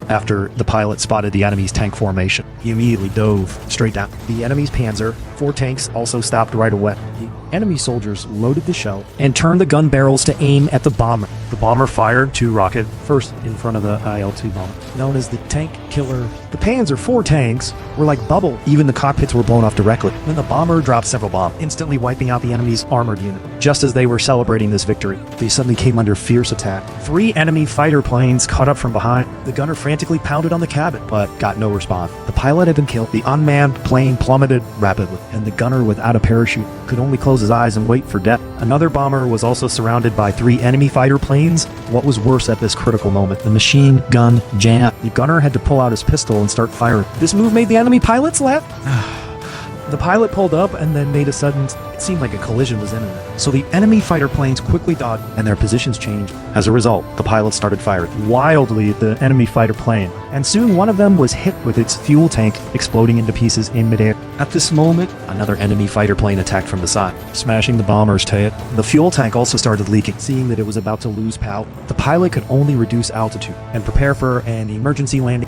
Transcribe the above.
after the pilot spotted the enemy's tank formation. He immediately dove straight down. The enemy's panzer, 4 tanks, also stopped right away. The enemy soldiers loaded the shell and turned the gun barrels to aim at the bomber. The bomber fired 2 rockets, first in front of the IL-2 bomber, known as the tank killer. The Panzer IV tanks were like bubble. Even the cockpits were blown off directly. Then the bomber dropped several bombs, instantly wiping out the enemy's armored unit. Just as they were celebrating this victory, they suddenly came under fierce attack. 3 enemy fighter planes caught up from behind. The gunner frantically pounded on the cabin, but got no response. The pilot had been killed. The unmanned plane plummeted rapidly, and the gunner without a parachute could only close his eyes and wait for death. Another bomber was also surrounded by 3 enemy fighter planes. What was worse at this critical moment? The machine gun jammed. The gunner had to pull out his pistol and start firing. This move made the enemy pilots laugh. The pilot pulled up and then made a sudden, it seemed like a collision was imminent. So the enemy fighter planes quickly dodged and their positions changed. As a result, the pilots started firing wildly at the enemy fighter plane. And soon one of them was hit with its fuel tank, exploding into pieces in midair. At this moment, another enemy fighter plane attacked from the side, smashing the bomber's tail. The fuel tank also started leaking. Seeing that it was about to lose power, the pilot could only reduce altitude and prepare for an emergency landing.